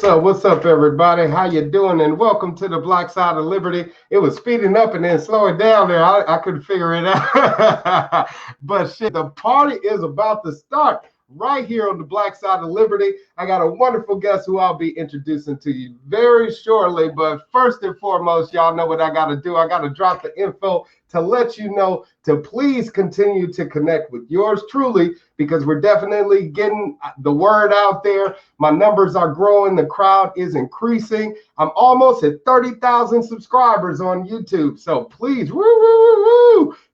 What's up, everybody? How you doing? And welcome to the Black Side of Liberty. It was speeding up and then slowing down there. I couldn't figure it out. But shit, the party is about to start right here on the Black Side of Liberty. I got a wonderful guest who I'll be introducing to you very shortly. But first and foremost, y'all know what I got to do. I got to drop the info to let you know to please continue to connect with yours truly, because we're definitely getting the word out there. My numbers are growing. The crowd is increasing. I'm almost at 30,000 subscribers on YouTube. So please,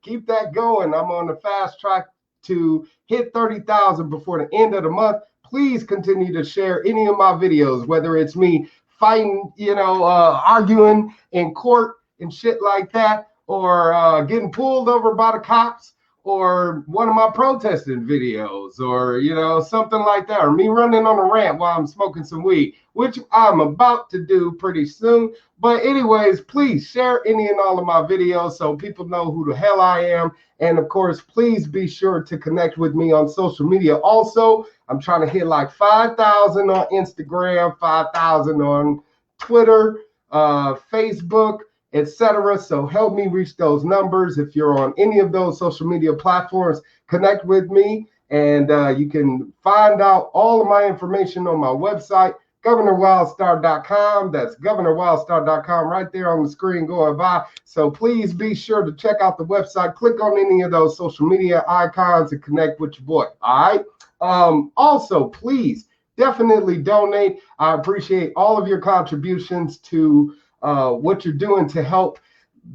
keep that going. I'm on the fast track to hit 30,000 before the end of the month. Please continue to share any of my videos, whether it's me fighting, arguing in court and shit like that, or getting pulled over by the cops, or one of my protesting videos, or, something like that, or me running on a ramp while I'm smoking some weed, which I'm about to do pretty soon. But anyways, please share any and all of my videos so people know who the hell I am. And of course, please be sure to connect with me on social media. Also, I'm trying to hit like 5,000 on Instagram, 5,000 on Twitter, Facebook, etc. So help me reach those numbers. If you're on any of those social media platforms, connect with me, and you can find out all of my information on my website, GovernorWildstar.com. That's GovernorWildstar.com right there on the screen going by. So please be sure to check out the website, click on any of those social media icons, and connect with your boy. All right. Also, please definitely donate. I appreciate all of your contributions to what you're doing to help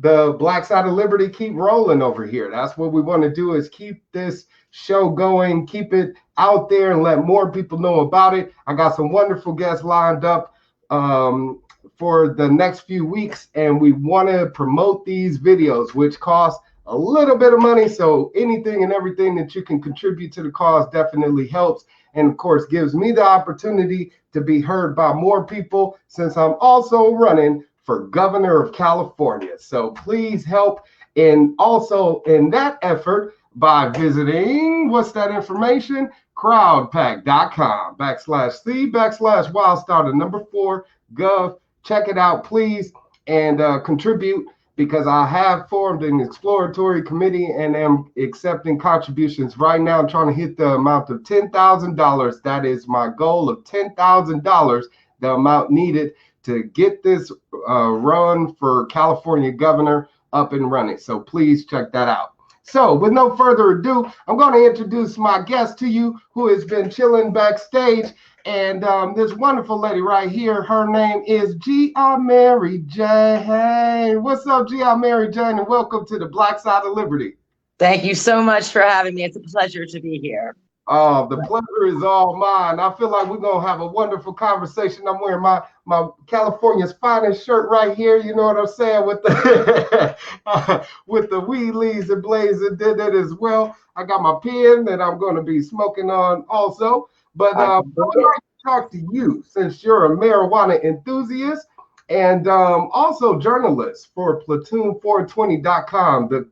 the Black Side of Liberty keep rolling over here. That's what we want to do, is keep this show going, keep it out there, and let more people know about it. I got some wonderful guests lined up for the next few weeks, and we want to promote these videos, which cost a little bit of money. So anything and everything that you can contribute to the cause definitely helps, and of course gives me the opportunity to be heard by more people, since I'm also running for governor of California. So please help, and also in that effort by visiting, what's that information? crowdpack.com/C/Wildstar4 Check it out, please, and contribute, because I have formed an exploratory committee and am accepting contributions right now. I'm trying to hit the amount of $10,000. That is my goal of $10,000, the amount needed to get this run for California governor up and running. So please check that out. So with no further ado, I'm going to introduce my guest to you, who has been chilling backstage. And this wonderful lady right here, her name is Gia Mary Jane. What's up, Gia Mary Jane, and welcome to the Black Side of Liberty. Thank you so much for having me. It's a pleasure to be here. Oh, the pleasure is all mine. I feel like we're going to have a wonderful conversation. I'm wearing my California's finest shirt right here. You know what I'm saying? With the with the weed leaves and blazing did it as well. I got my pen that I'm going to be smoking on also. But I would like to talk to you, since you're a marijuana enthusiast and also journalist for Platoon420.com, the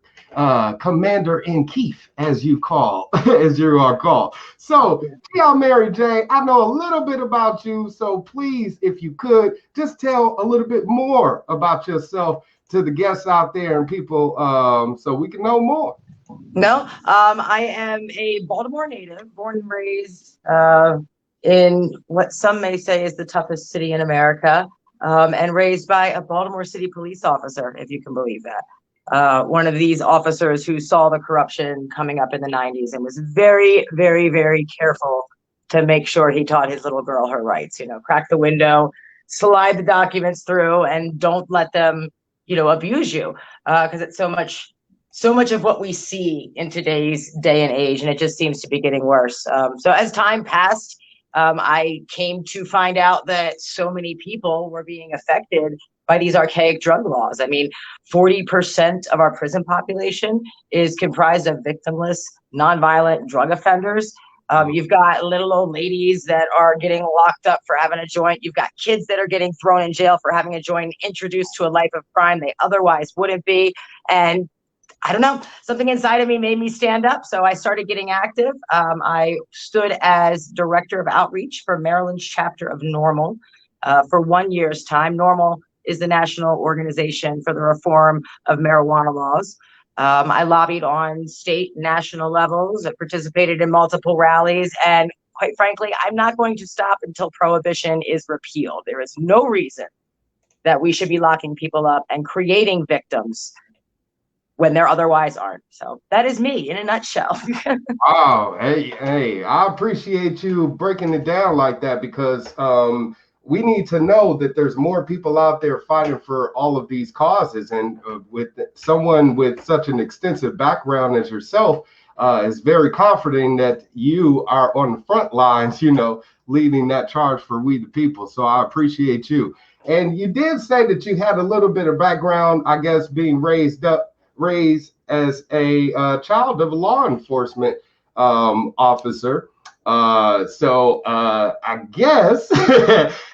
commander in Kief, as you are called. So, Gia Mary Jane, I know a little bit about you, so please, if you could, just tell a little bit more about yourself to the guests out there and people, so we can know more. No, I am a Baltimore native, born and raised in what some may say is the toughest city in America, and raised by a Baltimore City police officer, if you can believe that. One of these officers who saw the corruption coming up in the 90s and was very, very, very careful to make sure he taught his little girl her rights. Crack the window, slide the documents through, and don't let them, abuse you, because it's so much of what we see in today's day and age, and it just seems to be getting worse. So as time passed, I came to find out that so many people were being affected by these archaic drug laws. I mean, 40% of our prison population is comprised of victimless, nonviolent drug offenders. You've got little old ladies that are getting locked up for having a joint. You've got kids that are getting thrown in jail for having a joint, introduced to a life of crime they otherwise wouldn't be. And I don't know, something inside of me made me stand up. So I started getting active. I stood as director of outreach for Maryland's chapter of Normal. for 1 year's time. Normal is the national organization for the reform of marijuana laws. I lobbied on state, national levels. I participated in multiple rallies. And quite frankly, I'm not going to stop until prohibition is repealed. There is no reason that we should be locking people up and creating victims when there otherwise aren't. So that is me in a nutshell. Oh, hey, I appreciate you breaking it down like that, because we need to know that there's more people out there fighting for all of these causes. And with someone with such an extensive background as yourself, is very comforting that you are on the front lines, leading that charge for we the people. So I appreciate you. And you did say that you had a little bit of background, I guess, being raised as a child of a law enforcement officer. So I guess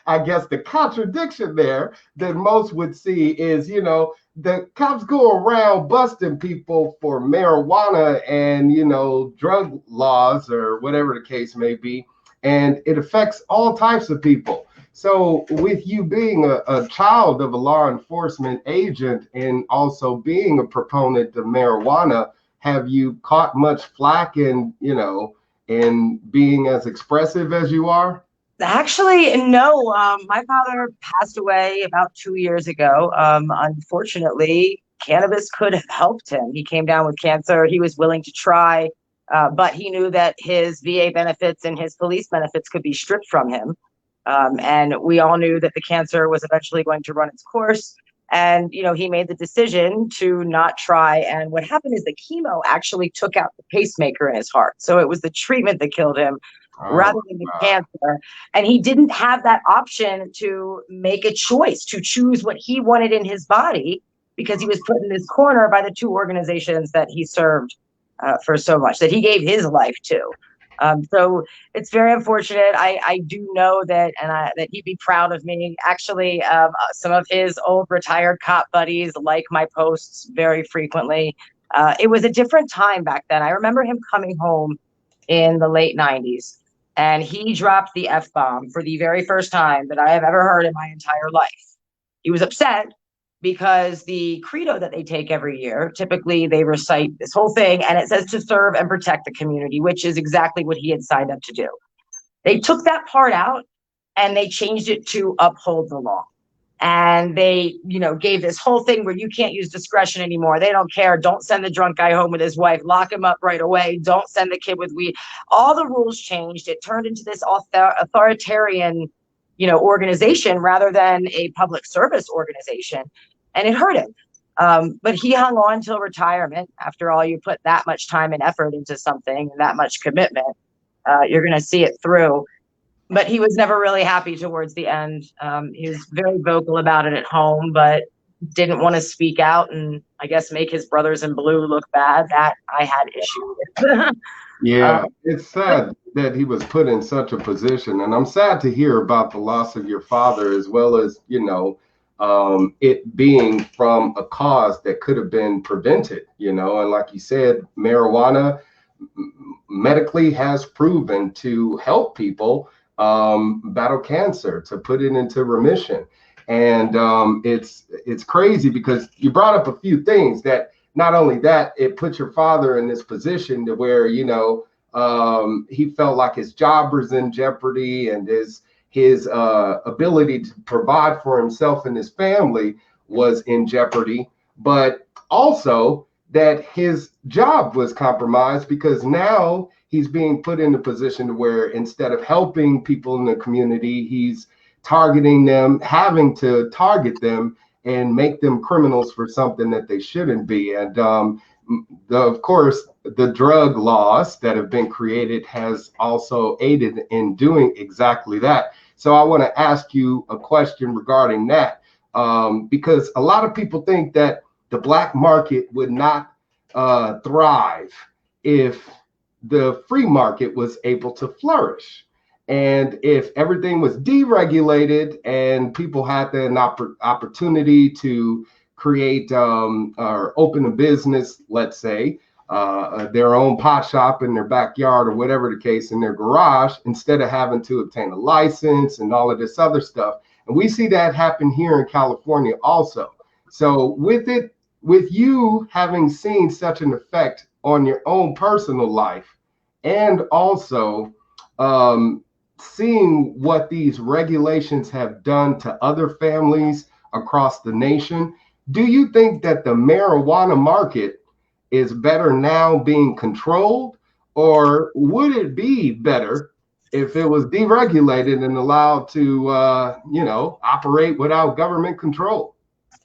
I guess the contradiction there that most would see is, the cops go around busting people for marijuana and, drug laws or whatever the case may be, and it affects all types of people. So with you being a child of a law enforcement agent and also being a proponent of marijuana, have you caught much flack in being as expressive as you are? Actually, no. My father passed away about 2 years ago. Unfortunately, cannabis could have helped him. He came down with cancer. He was willing to try, but he knew that his VA benefits and his police benefits could be stripped from him. And we all knew that the cancer was eventually going to run its course. And, he made the decision to not try. And what happened is the chemo actually took out the pacemaker in his heart. So it was the treatment that killed him rather than the cancer. And he didn't have that option to make a choice, to choose what he wanted in his body, because he was put in this corner by the two organizations that he served for so much, that he gave his life to. So it's very unfortunate. I do know that, that he'd be proud of me. Actually, some of his old retired cop buddies like my posts very frequently. It was a different time back then. I remember him coming home in the late 90s, and he dropped the F-bomb for the very first time that I have ever heard in my entire life. He was upset because the credo that they take every year, typically they recite this whole thing, and it says to serve and protect the community, which is exactly what he had signed up to do. They took that part out and they changed it to uphold the law. And they, gave this whole thing where you can't use discretion anymore. They don't care. Don't send the drunk guy home with his wife. Lock him up right away. Don't send the kid with weed. All the rules changed. It turned into this authoritarian, organization rather than a public service organization. And it hurt him. But he hung on till retirement. After all, you put that much time and effort into something, and that much commitment, you're going to see it through. But he was never really happy towards the end. He was very vocal about it at home, but didn't want to speak out and I guess make his brothers in blue look bad. That I had issue with. Yeah, it's sad that he was put in such a position. And I'm sad to hear about the loss of your father, as well as, it being from a cause that could have been prevented, and like you said, marijuana medically has proven to help people battle cancer, to put it into remission. And it's crazy because you brought up a few things that not only that, it put your father in this position to where, he felt like his job was in jeopardy, and his ability to provide for himself and his family was in jeopardy, but also that his job was compromised because now he's being put in a position where instead of helping people in the community, he's targeting them, having to target them and make them criminals for something that they shouldn't be. And of course, the drug laws that have been created has also aided in doing exactly that. So I want to ask you a question regarding that, because a lot of people think that the black market would not thrive if the free market was able to flourish. And if everything was deregulated and people had an opportunity to create or open a business, let's say, their own pot shop in their backyard or whatever the case, in their garage, instead of having to obtain a license and all of this other stuff, And we see that happen here in California also. So with you having seen such an effect on your own personal life, and also seeing what these regulations have done to other families across the nation, do you think that the marijuana market is better now being controlled, or would it be better if it was deregulated and allowed to, operate without government control?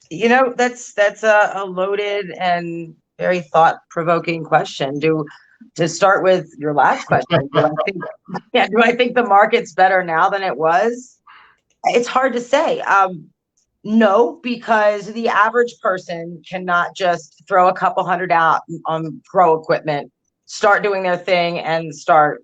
That's a loaded and very thought-provoking question. To start with your last question, do I think the market's better now than it was? It's hard to say. No, because the average person cannot just throw a couple hundred out on grow equipment, start doing their thing, and start,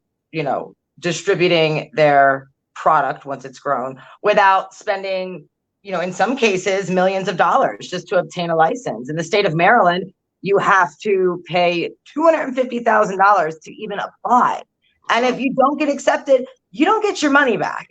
distributing their product once it's grown without spending, in some cases, millions of dollars just to obtain a license. In the state of Maryland, you have to pay $250,000 to even apply. And if you don't get accepted, you don't get your money back.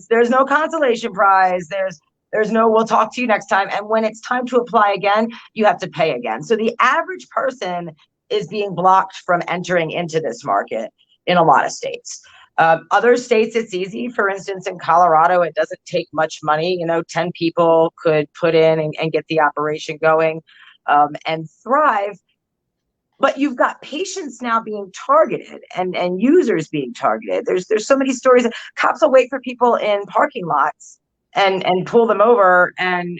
There's no consolation prize. There's no, we'll talk to you next time. And when it's time to apply again, you have to pay again. So the average person is being blocked from entering into this market in a lot of states. Other states, it's easy. For instance, in Colorado, it doesn't take much money. 10 people could put in and get the operation going and thrive. But you've got patients now being targeted and users being targeted. There's so many stories. Cops will wait for people in parking lots and pull them over and,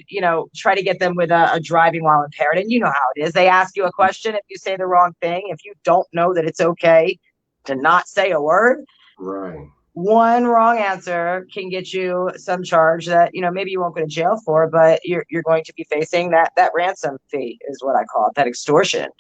try to get them with a driving while impaired. And you know how it is. They ask you a question. If you say the wrong thing, if you don't know that it's okay to not say a word, right, one wrong answer can get you some charge that, maybe you won't go to jail for, but you're going to be facing that ransom fee is what I call it, that extortion.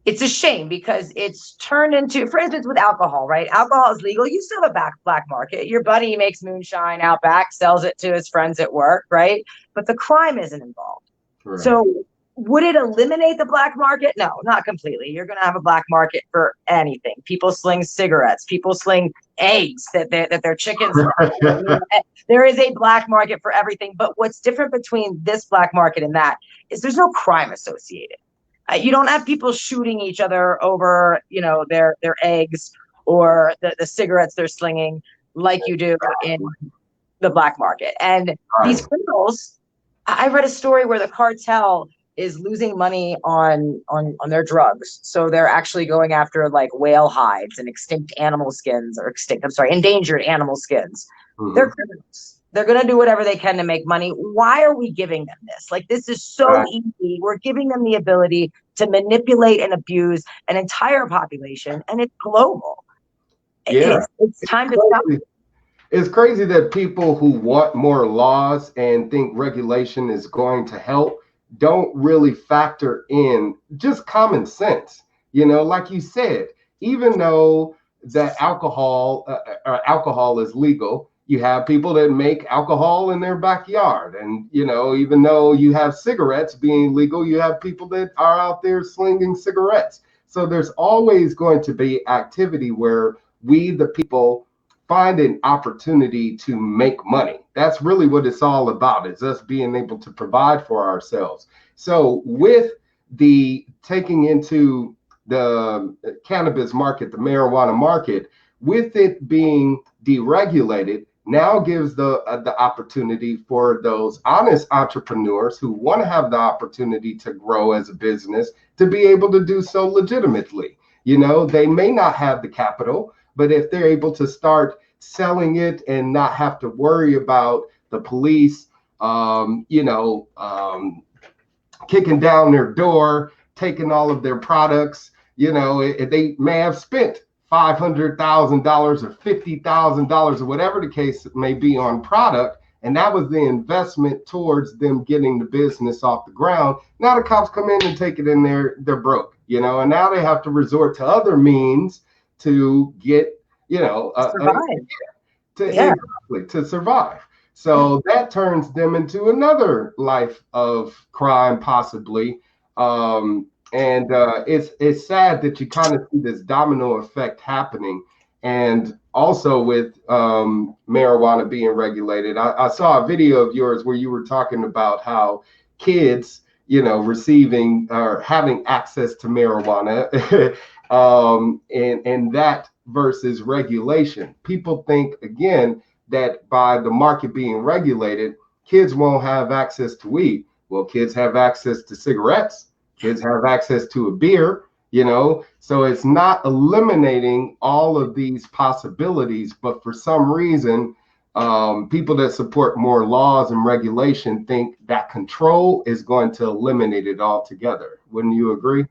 It's a shame because it's turned into, for instance, with alcohol, right? Alcohol is legal. You still have a black market. Your buddy makes moonshine out back, sells it to his friends at work, right? But the crime isn't involved. Right. So would it eliminate the black market? No, not completely. You're going to have a black market for anything. People sling cigarettes. People sling eggs that their chickens. There is a black market for everything. But what's different between this black market and that is there's no crime associated. You don't have people shooting each other over, their eggs or the cigarettes they're slinging like you do in the black market. And these criminals, I read a story where the cartel is losing money on their drugs. So they're actually going after like whale hides and endangered animal skins. Mm-hmm. They're criminals. They're going to do whatever they can to make money. Why are we giving them this? Like, this is so easy. We're giving them the ability to manipulate and abuse an entire population, and it's global. Yeah. It's time to stop. It's crazy that people who want more laws and think regulation is going to help don't really factor in just common sense. Like you said, even though that alcohol is legal, you have people that make alcohol in their backyard. And, even though you have cigarettes being legal, you have people that are out there slinging cigarettes. So there's always going to be activity where we, the people, find an opportunity to make money. That's really what it's all about, is us being able to provide for ourselves. So with the taking into the cannabis market, the marijuana market, with it being deregulated, now gives the opportunity for those honest entrepreneurs who want to have the opportunity to grow as a business to be able to do so legitimately. They may not have the capital, but if they're able to start selling it and not have to worry about the police, kicking down their door, taking all of their products, they may have spent $500,000 or $50,000 or whatever the case may be on product. And that was the investment towards them getting the business off the ground. Now the cops come in and take it in they're broke, and now they have to resort to other means to get, to survive. So that turns them into another life of crime, possibly. And it's sad that you kind of see this domino effect happening. and also with marijuana being regulated. I saw a video of yours where you were talking about how kids, receiving or having access to marijuana, and that versus regulation. People think again that by the market being regulated, kids won't have access to weed. Well, kids have access to cigarettes, kids have access to a beer, so it's not eliminating all of these possibilities, but for some reason, people that support more laws and regulation think that control is going to eliminate it altogether. Wouldn't you agree?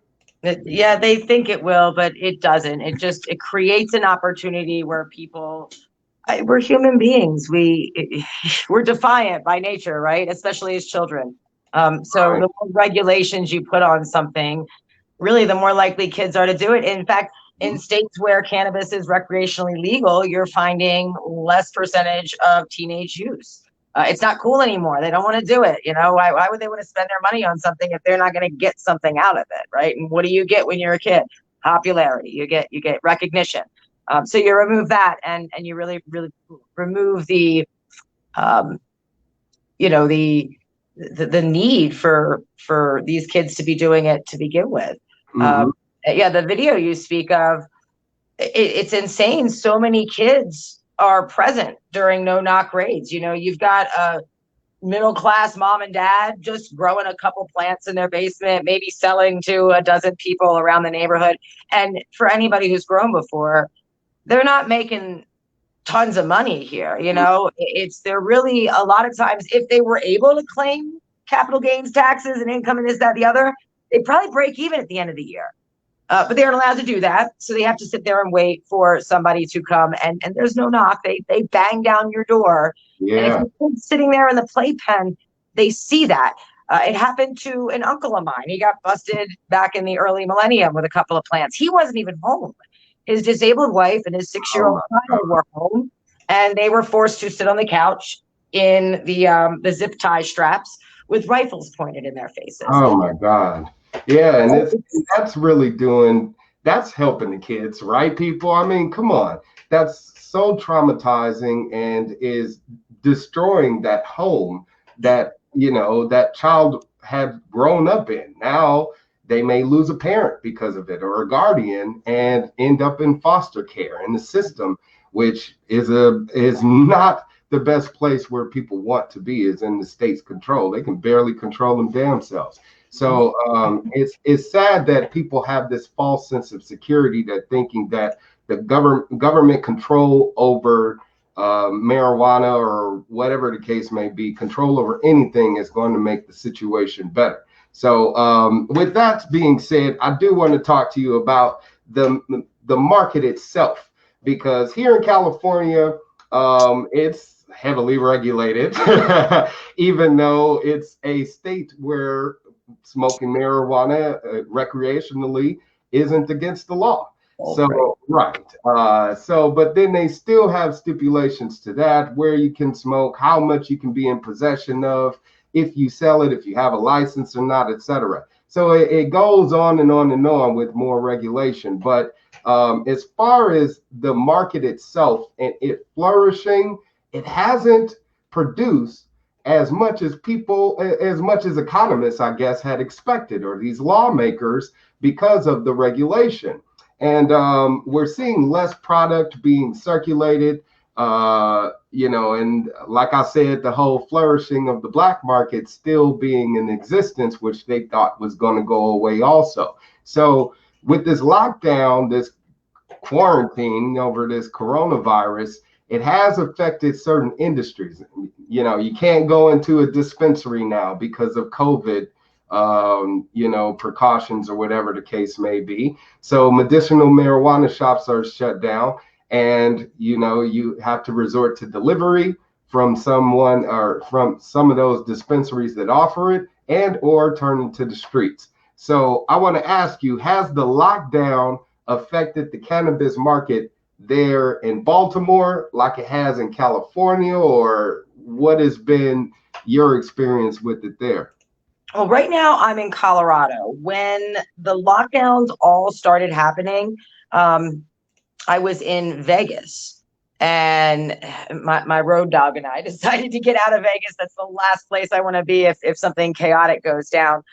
Yeah, they think it will, but it doesn't. It creates an opportunity where we're human beings. We're defiant by nature, right? Especially as children. So Right. the more regulations you put on something, really, the more likely kids are to do it. In fact, in states where cannabis is recreationally legal, you're finding less percentage of teenage use. It's not cool anymore. They don't want to do it. Why would they want to spend their money on something if they're not going to get something out of it, right? And what do you get when you're a kid? Popularity. You get recognition. So you remove that, and you really remove the the need for these kids to be doing it to begin with. Yeah, the video you speak of, it's insane. So many kids are present during no-knock raids. You've got a middle-class mom and dad just growing a couple plants in their basement, maybe selling to a dozen people around the neighborhood. And for anybody who's grown before, they're not making tons of money here. They're really, a lot of times, if they were able to claim capital gains taxes and income and this, that, the other, they'd probably break even at the end of the year. But they aren't allowed to do that. So they have to sit there and wait for somebody to come, and there's no knock. They bang down your door. Yeah. And if your kid's sitting there in the playpen, they see that. It happened to an uncle of mine. He got busted back in the early millennium with a couple of plants. He wasn't even home. His disabled wife and his 6-year-old child were home, and they were forced to sit on the couch in the zip tie straps with rifles pointed in their faces. Oh my God. Yeah, and that's helping the kids, right, people? I mean, come on. That's so traumatizing and is destroying that home that, that child had grown up in. Now they may lose a parent because of it, or a guardian, and end up in foster care in the system, which is not the best place where people want to be, is in the state's control. They can barely control them damn selves. So it's sad that people have this false sense of security, that thinking that the government control over marijuana, or whatever the case may be, control over anything, is going to make the situation better. So with that being said, I do want to talk to you about the market itself, because here in California, it's heavily regulated, even though it's a state where smoking marijuana recreationally isn't against the law. So, right. But then they still have stipulations to that, where you can smoke, how much you can be in possession of, if you sell it, if you have a license or not, etc. So it goes on and on and on with more regulation. But as far as the market itself and it flourishing, it hasn't produced as much as economists, I guess, had expected, or these lawmakers, because of the regulation. And we're seeing less product being circulated, and like I said, the whole flourishing of the black market still being in existence, which they thought was going to go away also. So with this lockdown, this quarantine over this coronavirus, it has affected certain industries. You can't go into a dispensary now because of COVID, precautions or whatever the case may be. So medicinal marijuana shops are shut down, and, you have to resort to delivery from someone, or from some of those dispensaries that offer it, and or turn to the streets. So I want to ask you, has the lockdown affected the cannabis market there in Baltimore like it has in California, or what has been your experience with it there? Well, right now I'm in Colorado. When the lockdowns all started happening, I was in Vegas, and my road dog and I decided to get out of Vegas. That's the last place I want to be if something chaotic goes down.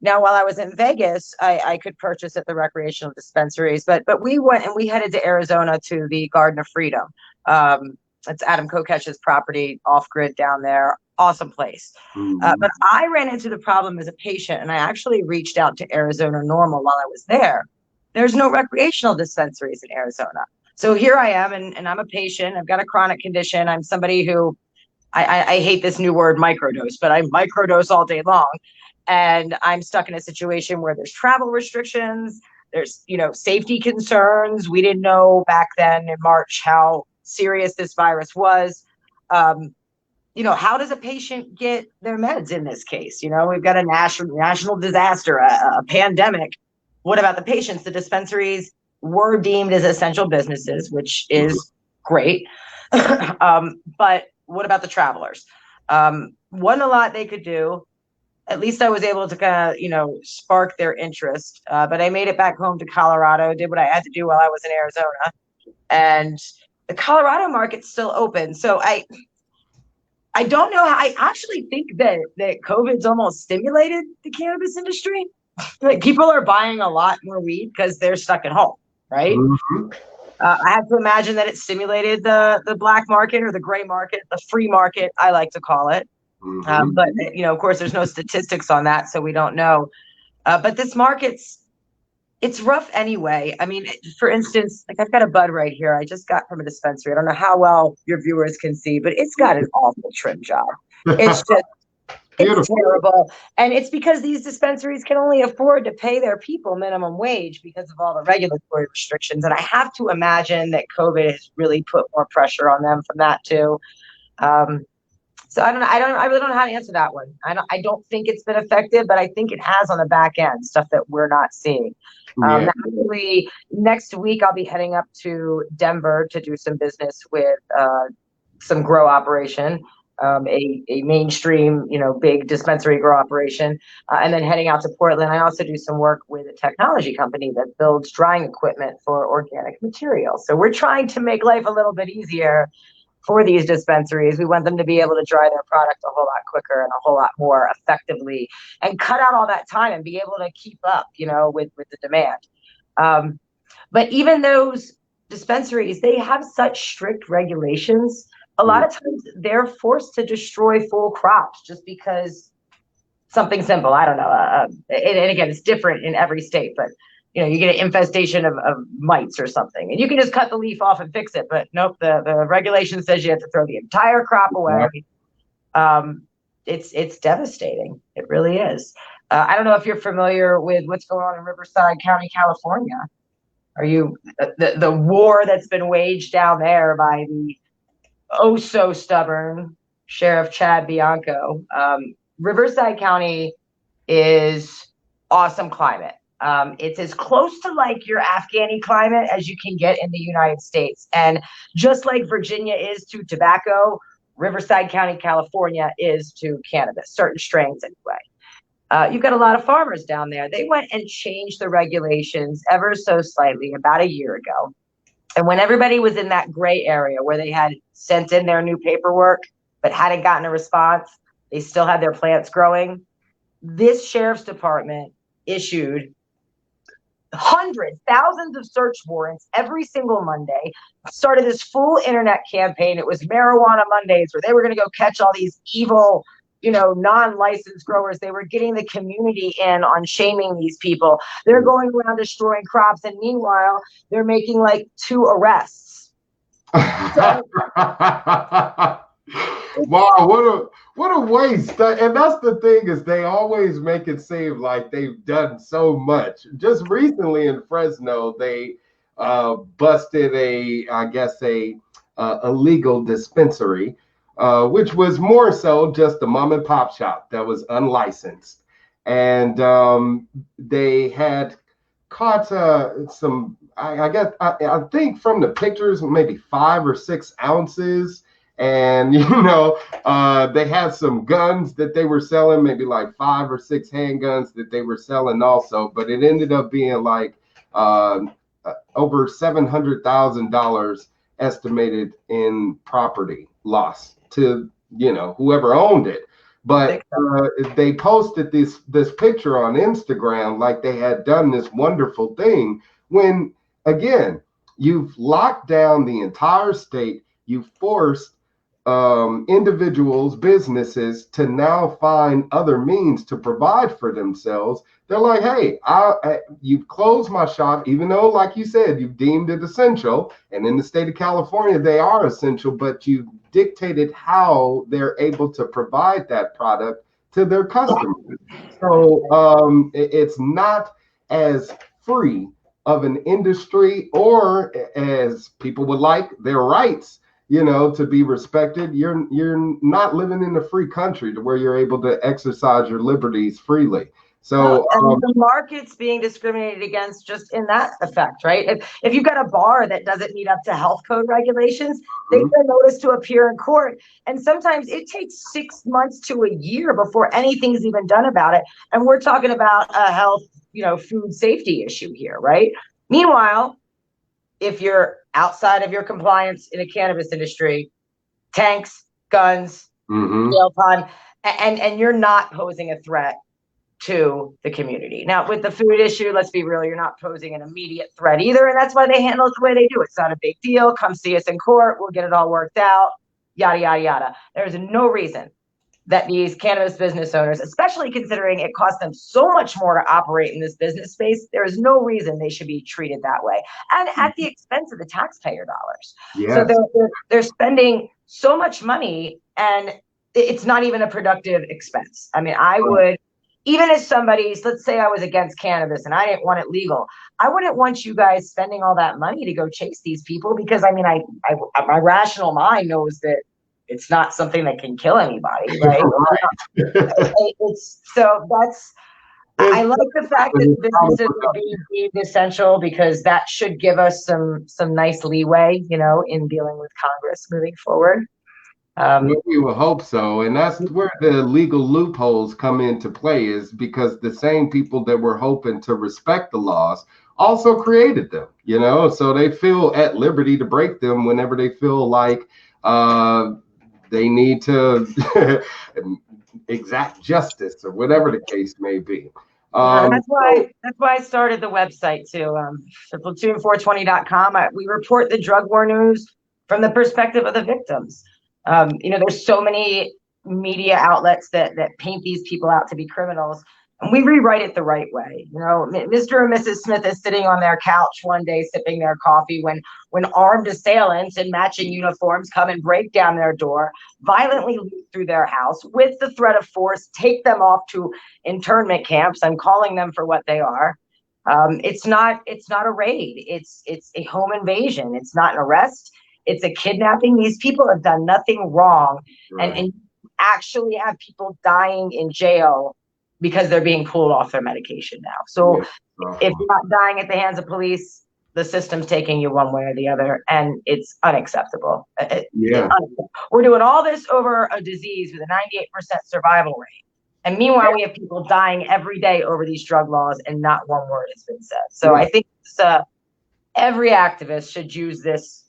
Now, while I was in Vegas, I could purchase at the recreational dispensaries, but we went and we headed to Arizona to the Garden of Freedom. It's Adam Kokech's property, off grid down there. Awesome place. But I ran into the problem as a patient, and I actually reached out to Arizona Normal while I was there. There's no recreational dispensaries in Arizona. So here I am, and I'm a patient. I've got a chronic condition. I'm somebody who I hate this new word microdose, but I microdose all day long. And I'm stuck in a situation where there's travel restrictions, there's, safety concerns. We didn't know back then in March how serious this virus was. How does a patient get their meds in this case? We've got a national disaster, a pandemic. What about the patients? The dispensaries were deemed as essential businesses, which is great. But what about the travelers? Wasn't a lot they could do. At least I was able to kind of, spark their interest. But I made it back home to Colorado, did what I had to do while I was in Arizona. And the Colorado market's still open. So I don't know how. I actually think that COVID's almost stimulated the cannabis industry. Like, people are buying a lot more weed because they're stuck at home, right? I have to imagine that it stimulated the black market or the gray market, the free market, I like to call it. But, of course, there's no statistics on that, so we don't know. But this it's rough anyway. I mean, for instance, like, I've got a bud right here I just got from a dispensary. I don't know how well your viewers can see, but it's got an awful trim job. It's just, it's terrible. And it's because these dispensaries can only afford to pay their people minimum wage because of all the regulatory restrictions. And I have to imagine that COVID has really put more pressure on them from that too. So I don't know. I really don't know how to answer that one. I don't think it's been effective, but I think it has on the back end, stuff that we're not seeing. Actually, next week I'll be heading up to Denver to do some business with some grow operation, a mainstream, big dispensary grow operation, and then heading out to Portland. I also do some work with a technology company that builds drying equipment for organic material. So we're trying to make life a little bit easier for these dispensaries. We want them to be able to dry their product a whole lot quicker and a whole lot more effectively, and cut out all that time and be able to keep up, with the demand. But even those dispensaries, they have such strict regulations. A lot of times they're forced to destroy full crops just because something simple. I don't know. And again, it's different in every state, but you get an infestation of mites or something, and you can just cut the leaf off and fix it. But nope, the regulation says you have to throw the entire crop away. It's devastating. It really is. I don't know if you're familiar with what's going on in Riverside County, California. Are you the war that's been waged down there by the oh so stubborn Sheriff Chad Bianco? Riverside County is awesome climate. It's as close to like your Afghani climate as you can get in the United States. And just like Virginia is to tobacco, Riverside County, California is to cannabis, certain strains anyway. You've got a lot of farmers down there. They went and changed the regulations ever so slightly about a year ago. And when everybody was in that gray area where they had sent in their new paperwork but hadn't gotten a response, they still had their plants growing. This sheriff's department issued hundreds, thousands of search warrants every single Monday, started this full internet campaign. It was Marijuana Mondays, where they were going to go catch all these evil, non-licensed growers. They were getting the community in on shaming these people. They're going around destroying crops, and meanwhile, they're making like 2 arrests. So, wow, what a waste. And that's the thing, is they always make it seem like they've done so much. Just recently in Fresno, they busted a illegal dispensary, which was more so just a mom and pop shop that was unlicensed. And they had caught some, I think from the pictures, maybe 5 or 6 ounces. And, they had some guns that they were selling, maybe like 5 or 6 handguns that they were selling also. But it ended up being like over $700,000 estimated in property loss to, whoever owned it. But they posted this picture on Instagram like they had done this wonderful thing when, again, you've locked down the entire state. You've forced individuals, businesses to now find other means to provide for themselves. They're like, hey, you've closed my shop, even though, like you said, you've deemed it essential. And in the state of California, they are essential, but you dictated how they're able to provide that product to their customers. So it's not as free of an industry, or as people would like, their rights, to be respected. You're not living in a free country to where you're able to exercise your liberties freely. So and the market's being discriminated against just in that effect, right? If you've got a bar that doesn't meet up to health code regulations, they get a notice to appear in court. And sometimes it takes 6 months to a year before anything's even done about it. And we're talking about a health, food safety issue here, right? Meanwhile, if you're outside of your compliance in a cannabis industry, tanks, guns, jail time, and you're not posing a threat to the community. Now, with the food issue, let's be real, you're not posing an immediate threat either. And that's why they handle it the way they do. It's not a big deal. Come see us in court. We'll get it all worked out, yada, yada, yada. There's no reason that these cannabis business owners, especially considering it costs them so much more to operate in this business space, there is no reason they should be treated that way. And at the expense of the taxpayer dollars. Yes. So they're spending so much money, and it's not even a productive expense. I mean, I would, even as somebody's, let's say I was against cannabis and I didn't want it legal, I wouldn't want you guys spending all that money to go chase these people, because I mean, my rational mind knows that it's not something that can kill anybody, right? I like the fact that businesses are being deemed essential, because that should give us some nice leeway, in dealing with Congress moving forward. We will hope so. And that's where the legal loopholes come into play, is because the same people that were hoping to respect the laws also created them, so they feel at liberty to break them whenever they feel like they need to exact justice, or whatever the case may be. That's why I started the website too. Platoon420.com. We report the drug war news from the perspective of the victims. There's so many media outlets that paint these people out to be criminals, and we rewrite it the right way. Mr. and Mrs. Smith is sitting on their couch one day sipping their coffee when armed assailants in matching uniforms come and break down their door, violently leap through their house with the threat of force, take them off to internment camps. I'm calling them for what they are. It's not a raid. It's a home invasion. It's not an arrest. It's a kidnapping. These people have done nothing wrong. Right. And actually have people dying in jail because they're being pulled off their medication now. So if you're not dying at the hands of police, the system's taking you one way or the other, and it's unacceptable. We're doing all this over a disease with a 98% survival rate. And meanwhile, we have people dying every day over these drug laws, and not one word has been said. So I think every activist should use this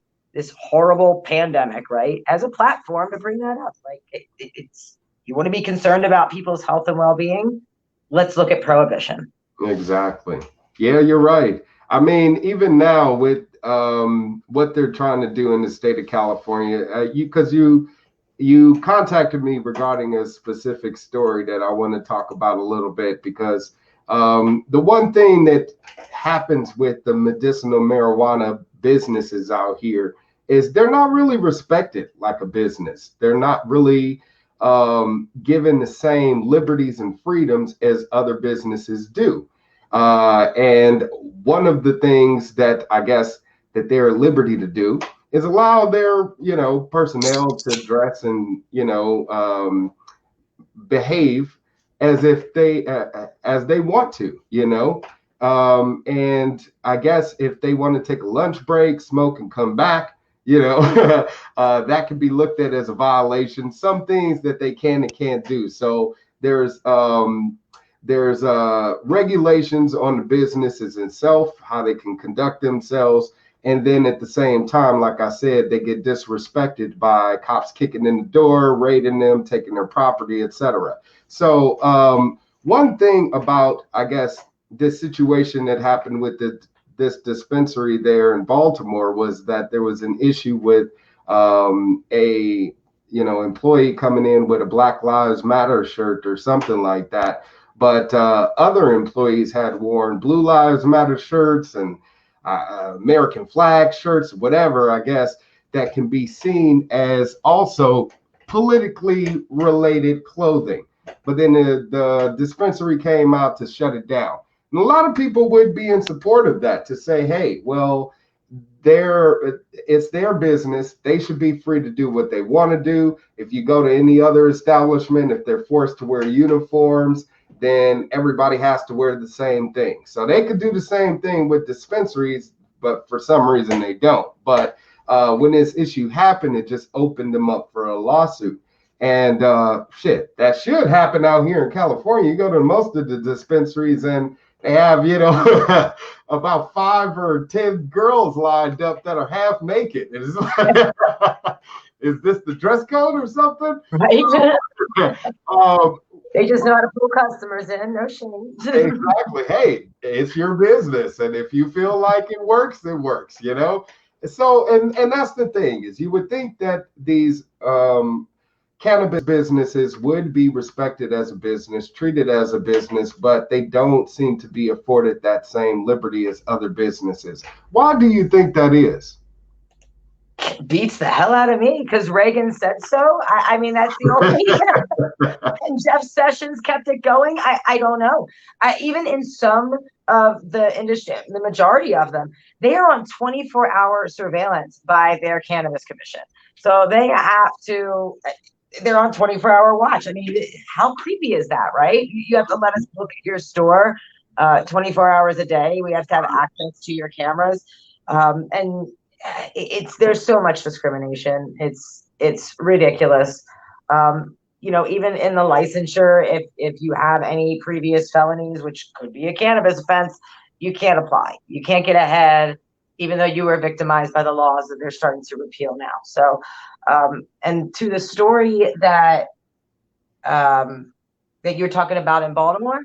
horrible pandemic, right, as a platform to bring that up. Like, it's, you want to be concerned about people's health and well-being, let's look at prohibition. Exactly. Yeah, you're right. I mean, even now with what they're trying to do in the state of California, because you contacted me regarding a specific story that I want to talk about a little bit, because the one thing that happens with the medicinal marijuana businesses out here is they're not really respected like a business. They're not really given the same liberties and freedoms as other businesses do. And one of the things that I guess that they're at liberty to do is allow their, personnel to dress and, behave as if as they want to, and I guess if they want to take a lunch break, smoke, and come back, that could be looked at as a violation. Some things that they can and can't do. So there's There's regulations on the businesses itself, how they can conduct themselves. And then at the same time, like I said, they get disrespected by cops kicking in the door, raiding them, taking their property, etc. So one thing about, I guess, this situation that happened with this dispensary there in Baltimore was that there was an issue with a employee coming in with a Black Lives Matter shirt or something like that. But other employees had worn Blue Lives Matter shirts and American flag shirts, whatever, I guess, that can be seen as also politically related clothing. But then the dispensary came out to shut it down. And a lot of people would be in support of that, to say, hey, well, it's their business. They should be free to do what they want to do. If you go to any other establishment, if they're forced to wear uniforms, then everybody has to wear the same thing. So they could do the same thing with dispensaries, but for some reason they don't. But when this issue happened, it just opened them up for a lawsuit. And that should happen out here in California. You go to most of the dispensaries and they have, about 5 or 10 girls lined up that are half naked. It's like, is this the dress code or something? Right. They just know how to pull customers in, no shame. Exactly. Hey, it's your business. And if you feel like it works, it works, So, and that's the thing, is you would think that these cannabis businesses would be respected as a business, treated as a business, but they don't seem to be afforded that same liberty as other businesses. Why do you think that is? Beats the hell out of me, because Reagan said so. I mean, that's the only and Jeff Sessions kept it going. I don't know. Even in some of the industry, the majority of them, they are on 24-hour surveillance by their cannabis commission. So they have to, they're on 24-hour watch. I mean, how creepy is that, right? You have to let us look at your store 24 hours a day. We have to have access to your cameras. And there's so much discrimination. It's ridiculous. Even in the licensure, if you have any previous felonies, which could be a cannabis offense, you can't apply. You can't get ahead, even though you were victimized by the laws that they're starting to repeal now. So, and to the story that you're talking about in Baltimore,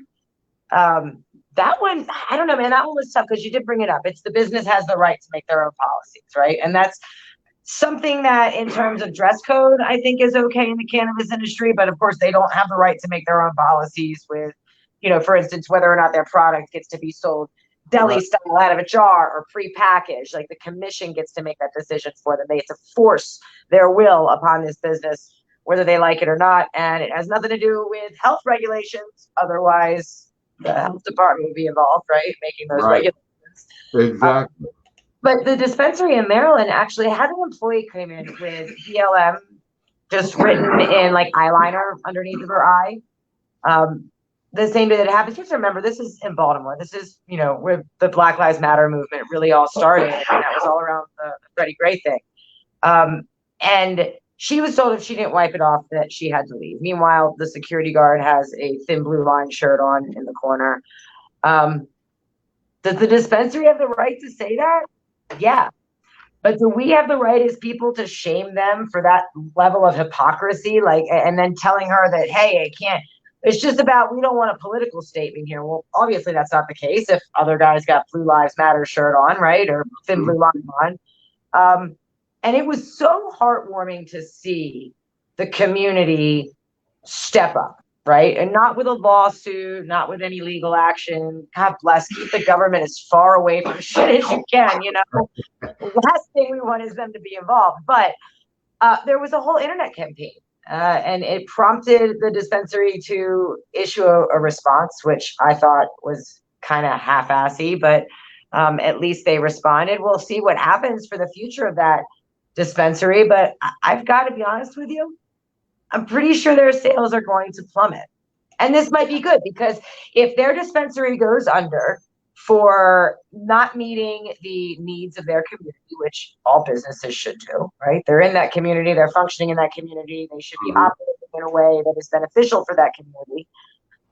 that one, I don't know, man, that one was tough because you did bring it up. It's the business has the right to make their own policies, right? And that's something that in terms of dress code, I think is okay in the cannabis industry. But of course, they don't have the right to make their own policies with, for instance, whether or not their product gets to be sold deli style out of a jar or pre-packaged. Like the commission gets to make that decision for them. They have to force their will upon this business, whether they like it or not. And it has nothing to do with health regulations. Otherwise, the health department would be involved, right? Making those regulations. Exactly. But the dispensary in Maryland actually had an employee come in with BLM just written in like eyeliner underneath of her eye. The same day that it happened, you have to remember, this is in Baltimore. This is, where the Black Lives Matter movement really all started. And that was all around the Freddie Gray thing. And she was told if she didn't wipe it off that she had to leave. Meanwhile, the security guard has a thin blue line shirt on in the corner. Does the dispensary have the right to say that? Yeah. But do we have the right as people to shame them for that level of hypocrisy? And then telling her that, hey, I can't. It's just about, we don't want a political statement here. Well, obviously that's not the case if other guys got Blue Lives Matter shirt on, right? Or thin blue line on. And it was so heartwarming to see the community step up, right? And not with a lawsuit, not with any legal action. God bless, keep the government as far away from shit as you can, The last thing we want is them to be involved. But there was a whole internet campaign. And it prompted the dispensary to issue a response, which I thought was kind of half-assy, but at least they responded. We'll see what happens for the future of that dispensary, but I've got to be honest with you, I'm pretty sure their sales are going to plummet. And this might be good, because if their dispensary goes under for not meeting the needs of their community, which all businesses should do, right? They're in that community, they're functioning in that community, they should be operating in a way that is beneficial for that community.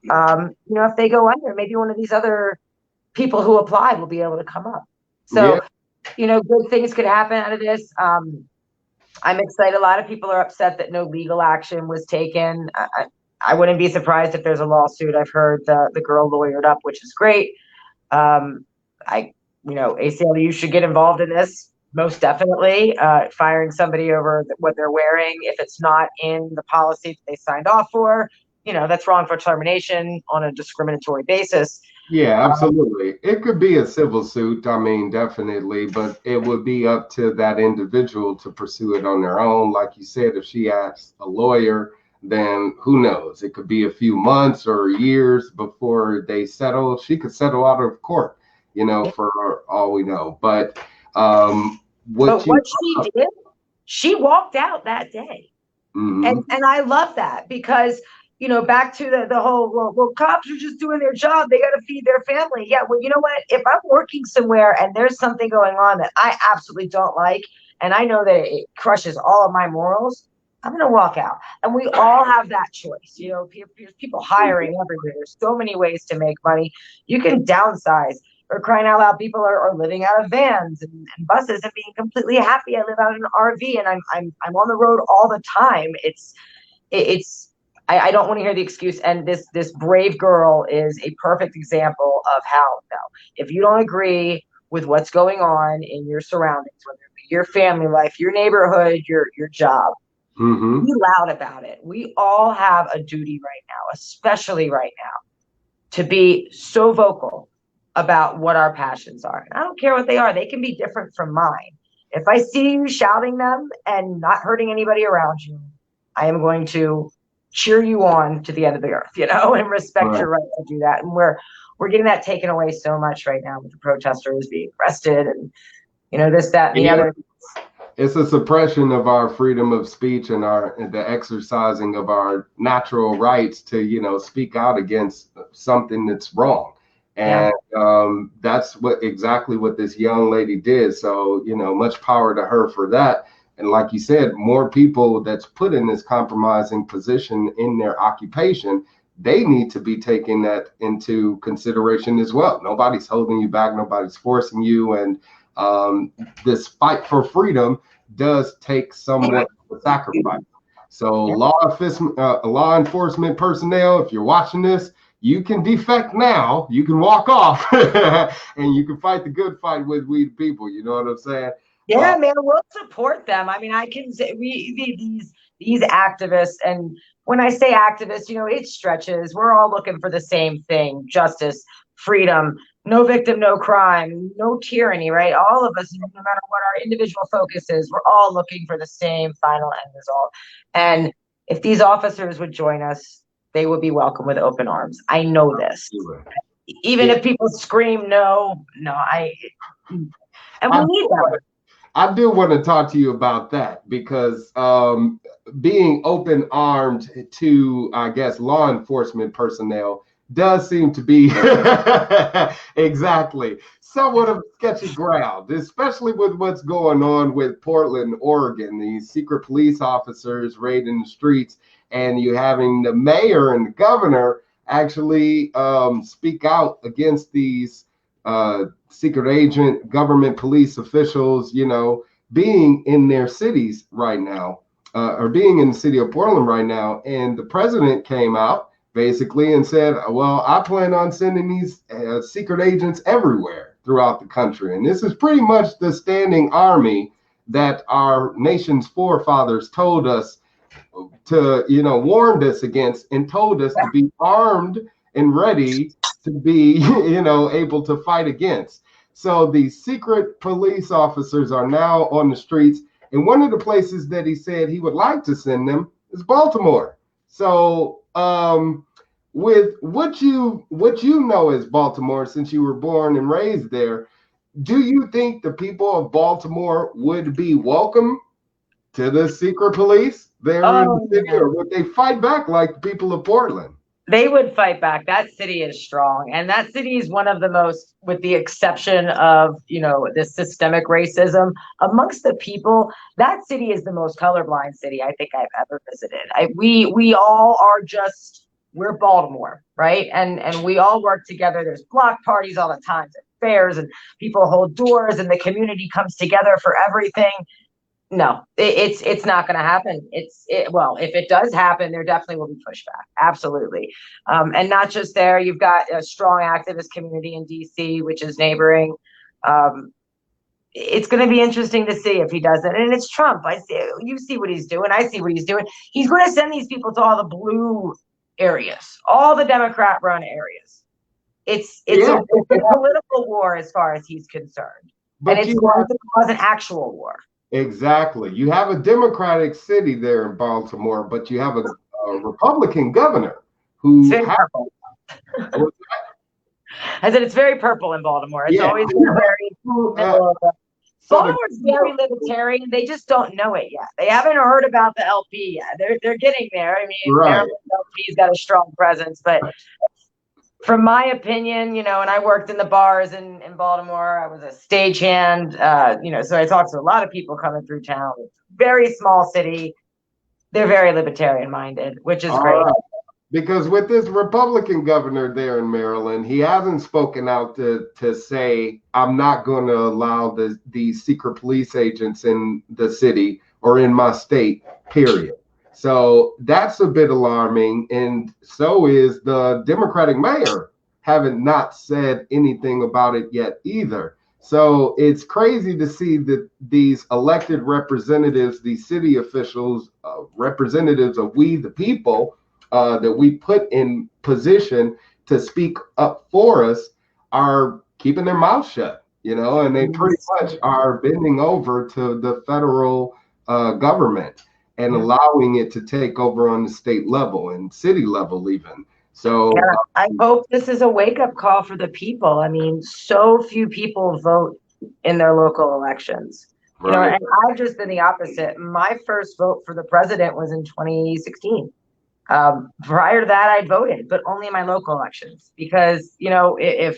If they go under, maybe one of these other people who applied will be able to come up. Yeah. So, good things could happen out of this. I'm excited. A lot of people are upset that no legal action was taken. I wouldn't be surprised if there's a lawsuit. I've heard the girl lawyered up, which is great. Um, ACLU should get involved in this, most definitely. Firing somebody over what they're wearing, if it's not in the policy that they signed off for, that's wrong for termination on a discriminatory basis. Yeah, absolutely. It could be a civil suit. I mean, definitely, but it would be up to that individual to pursue it on their own. Like you said, if she asks a lawyer, then who knows? It could be a few months or years before they settle. She could settle out of court, for all we know. But what she did, she walked out that day. Mm-hmm. And I love that because, back to the whole, well, cops are just doing their job. They got to feed their family. Yeah, well, you know what? If I'm working somewhere and there's something going on that I absolutely don't like, and I know that it crushes all of my morals, I'm going to walk out. And we all have that choice. There's people hiring everywhere. There's so many ways to make money. You can downsize. Or crying out loud, people are living out of vans and buses and being completely happy. I live out in an RV and I'm on the road all the time. I don't want to hear the excuse. And this brave girl is a perfect example of how, no, if you don't agree with what's going on in your surroundings, whether it be your family life, your neighborhood, your job, Mm-hmm. be loud about it. We all have a duty right now, especially right now, to be so vocal about what our passions are. And I don't care what they are. They can be different from mine. If I see you shouting them and not hurting anybody around you, I am going to cheer you on to the end of the earth, and respect your right to do that. And we're getting that taken away so much right now with the protesters being arrested and, this, that, and the other. It's a suppression of our freedom of speech and the exercising of our natural rights to, speak out against something that's wrong. And that's exactly what this young lady did. So, much power to her for that. And like you said, more people that's put in this compromising position in their occupation, they need to be taking that into consideration as well. Nobody's holding you back. Nobody's forcing you. And this fight for freedom does take somewhat of a sacrifice. So law enforcement personnel, if you're watching this, you can defect now, you can walk off and you can fight the good fight with we the people. You know what I'm saying? Yeah, man, we'll support them. I mean, I can say these activists, and when I say activists, it stretches. We're all looking for the same thing: justice, freedom, no victim, no crime, no tyranny, right? All of us, no matter what our individual focus is, we're all looking for the same final end result. And if these officers would join us, they would be welcome with open arms. I know this. Even if people scream no, and we need that. I do want to talk to you about that because being open armed to, I guess, law enforcement personnel does seem to be exactly somewhat of sketchy ground, especially with what's going on with Portland, Oregon, these secret police officers raiding the streets, and you having the mayor and the governor actually speak out against these secret agent government police officials, being in their cities right now, or being in the city of Portland right now. And the president came out basically and said, well, I plan on sending these secret agents everywhere throughout the country. And this is pretty much the standing army that our nation's forefathers told us to, warned us against and told us to be armed and ready to be, able to fight against. So the secret police officers are now on the streets. And one of the places that he said he would like to send them is Baltimore. So with what you know as Baltimore, since you were born and raised there, do you think the people of Baltimore would be welcome to the secret police there in the city, or would they fight back like the people of Portland? They would fight back. That city is strong. And that city is one of the most, with the exception of, the systemic racism amongst the people, that city is the most colorblind city I think I've ever visited. We all are just we're Baltimore, right? And we all work together. There's block parties all the time, and fairs, and people hold doors, and the community comes together for everything. No, it's not going to happen. Well, if it does happen, there definitely will be pushback. Absolutely. And not just there, you've got a strong activist community in DC, which is neighboring. It's going to be interesting to see if he does it. And it's Trump. You see what he's doing. I see what he's doing. He's going to send these people to all the blue areas, all the Democrat run areas. It's a political war as far as he's concerned. But it's going to cause an actual war. Exactly. You have a Democratic city there in Baltimore, but you have a Republican governor who I said it's very purple in Baltimore. It's always very Baltimore's very libertarian. They just don't know it yet. They haven't heard about the LP yet. They're getting there. I mean, Maryland LP's got a strong presence, but from my opinion, and I worked in the bars in Baltimore. I was a stagehand, so I talked to a lot of people coming through town. Very small city. They're very libertarian minded, which is great. Right. Because with this Republican governor there in Maryland, he hasn't spoken out to say, I'm not going to allow these secret police agents in the city or in my state, period. So that's a bit alarming. And so is the Democratic mayor haven't not said anything about it yet either. So it's crazy to see that these elected representatives, these city officials, representatives of we the people, that we put in position to speak up for us, are keeping their mouth shut, and they pretty much are bending over to the federal government and allowing it to take over on the state level and city level even. So I hope this is a wake-up call for the people. I mean, so few people vote in their local elections. Right. And I've just been the opposite. My first vote for the president was in 2016. Prior to that, I'd voted, but only in my local elections, because, if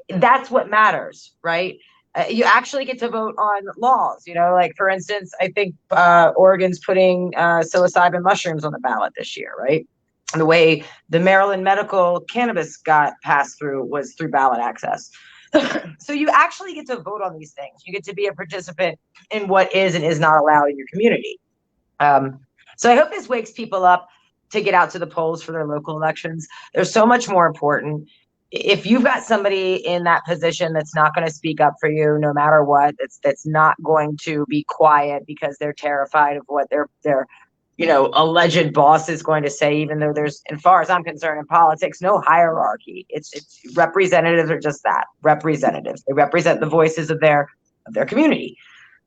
that's what matters, right? You actually get to vote on laws, like, for instance, I think Oregon's putting psilocybin mushrooms on the ballot this year, right? And the way the Maryland medical cannabis got passed through was through ballot access. So you actually get to vote on these things. You get to be a participant in what is and is not allowed in your community. So I hope this wakes people up to get out to the polls for their local elections. They're so much more important. If you've got somebody in that position that's not going to speak up for you, no matter what, that's not going to be quiet because they're terrified of what their alleged boss is going to say, even though there's, as far as I'm concerned, in politics, no hierarchy. It's representatives are just that, representatives. They represent the voices of their community.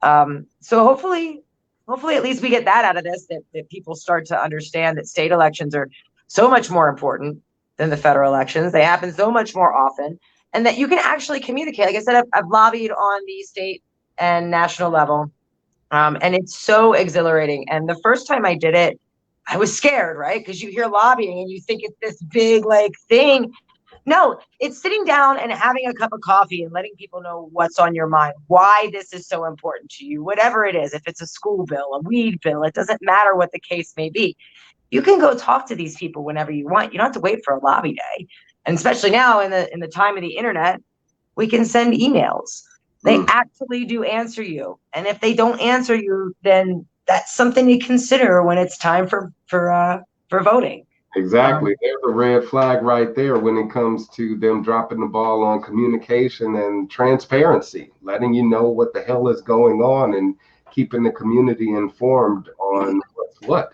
So hopefully at least we get that out of this, that people start to understand that state elections are so much more important than the federal elections. They happen so much more often, and that you can actually communicate. Like I said, I've lobbied on the state and national level, and it's so exhilarating. And the first time I did it, I was scared, right? Because you hear lobbying and you think it's this big thing. No, it's sitting down and having a cup of coffee and letting people know what's on your mind, why this is so important to you, whatever it is. If it's a school bill, a weed bill, it doesn't matter what the case may be. You can go talk to these people whenever you want. You don't have to wait for a lobby day. And especially now in the time of the internet, we can send emails. They actually do answer you. And if they don't answer you, then that's something to consider when it's time for voting. Exactly. There's a red flag right there when it comes to them dropping the ball on communication and transparency, letting you know what the hell is going on and keeping the community informed on what's what.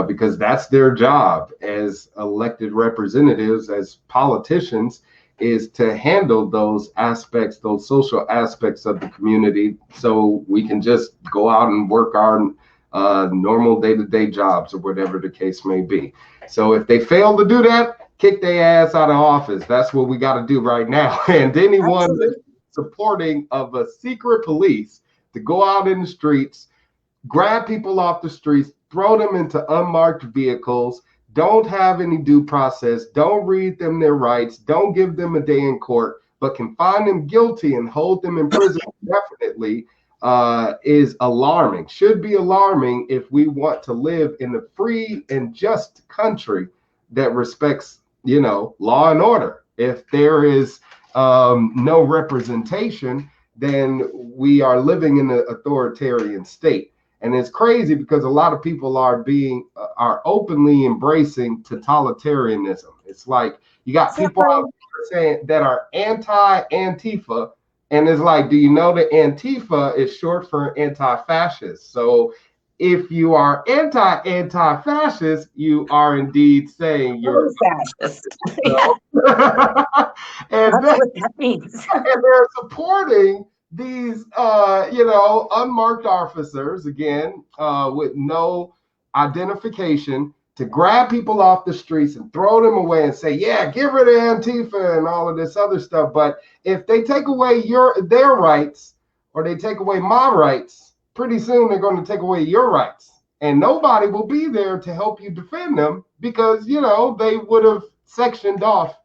Because that's their job as elected representatives, as politicians, is to handle those aspects, those social aspects of the community, so we can just go out and work our normal day-to-day jobs or whatever the case may be. So if they fail to do that, kick their ass out of office. That's what we got to do right now. And anyone that's supporting of a secret police to go out in the streets, grab people off the streets, throw them into unmarked vehicles, don't have any due process, don't read them their rights, don't give them a day in court, but can find them guilty and hold them in prison indefinitely, is alarming, should be alarming if we want to live in a free and just country that respects, law and order. If there is no representation, then we are living in an authoritarian state. And it's crazy because a lot of people are openly embracing totalitarianism. It's like you got people out there saying that are anti-Antifa, and it's like, do you know that Antifa is short for anti-fascist? So if you are anti-fascist, you are indeed saying you're fascist. and that's what that means. And they're supporting these, unmarked officers, again, with no identification, to grab people off the streets and throw them away and say, yeah, get rid of Antifa and all of this other stuff. But if they take away their rights, or they take away my rights, pretty soon they're going to take away your rights. And nobody will be there to help you defend them because, they would have sectioned off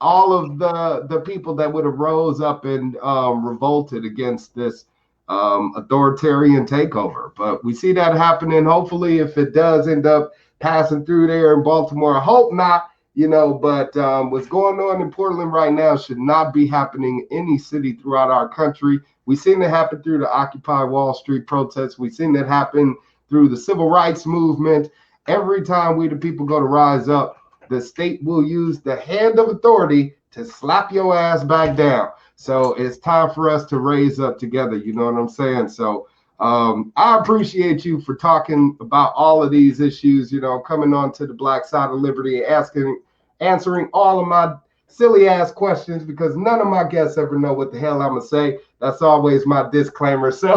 all of the people that would have rose up and revolted against this authoritarian takeover. But we see that happening. Hopefully, if it does end up passing through there in Baltimore, I hope not, but what's going on in Portland right now should not be happening in any city throughout our country. We've seen it happen through the Occupy Wall Street protests. We've seen it happen through the civil rights movement. Every time we the people go to rise up, the state will use the hand of authority to slap your ass back down. So it's time for us to raise up together. You know what I'm saying? So I appreciate you for talking about all of these issues, coming on to the Black Side of Liberty, answering all of my silly ass questions, because none of my guests ever know what the hell I'm going to say. That's always my disclaimer. So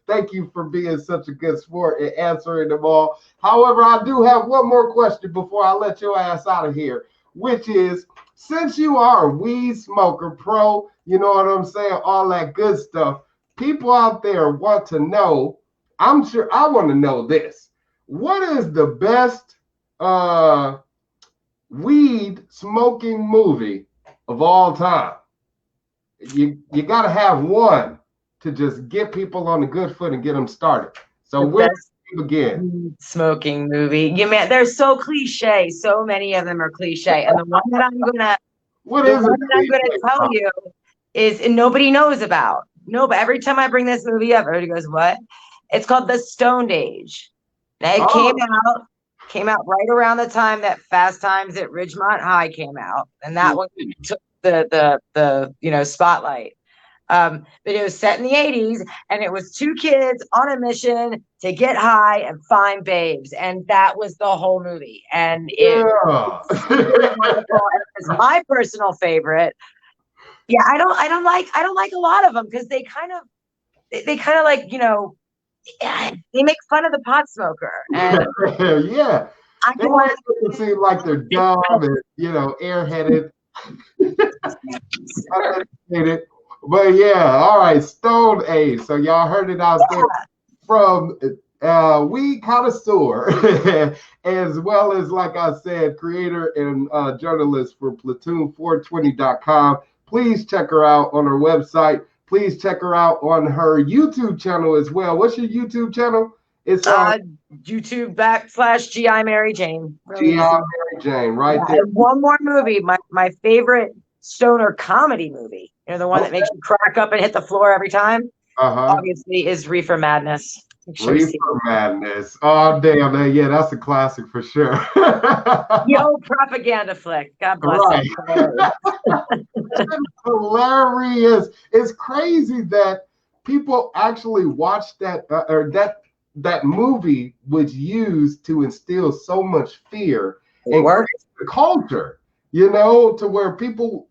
thank you for being such a good sport and answering them all. However, I do have one more question before I let your ass out of here, which is, since you are a weed smoker pro, you know what I'm saying, all that good stuff, people out there want to know, I'm sure I want to know this. What is the best weed smoking movie of all time? You got to have one to just get people on a good foot and get them started. So where do you begin? Smoking movie. They're so cliche. So many of them are cliche. And the one that I'm gonna tell you is, and nobody knows about. No, but every time I bring this movie up, everybody goes, "What?" It's called The Stoned Age. Now, it came out right around the time that Fast Times at Ridgemont High came out, and that one took the spotlight. But it was set in the 80s, and it was two kids on a mission to get high and find babes, and that was the whole movie. And it was my personal favorite. Yeah, I don't like a lot of them because they kind of like, they make fun of the pot smoker. And yeah, they make it seem like they're dumb and airheaded. But yeah, all right, Stoned Age. So y'all heard it out there from weed connoisseur, as well as, like I said, creator and journalist for platoon420.com. Please check her out on her website. Please check her out on her YouTube channel as well. What's your YouTube channel? It's YouTube.com/GI Mary Jane. GI Mary Jane, right there. One more movie, my favorite stoner comedy movie. The one that makes you crack up and hit the floor every time. Obviously, is Reefer Madness. Reefer Madness. Oh, damn. Yeah, that's a classic for sure. Yo, propaganda flick. God bless it. Hilarious. It's crazy that people actually watch that, or that movie was used to instill so much fear and the culture, to where people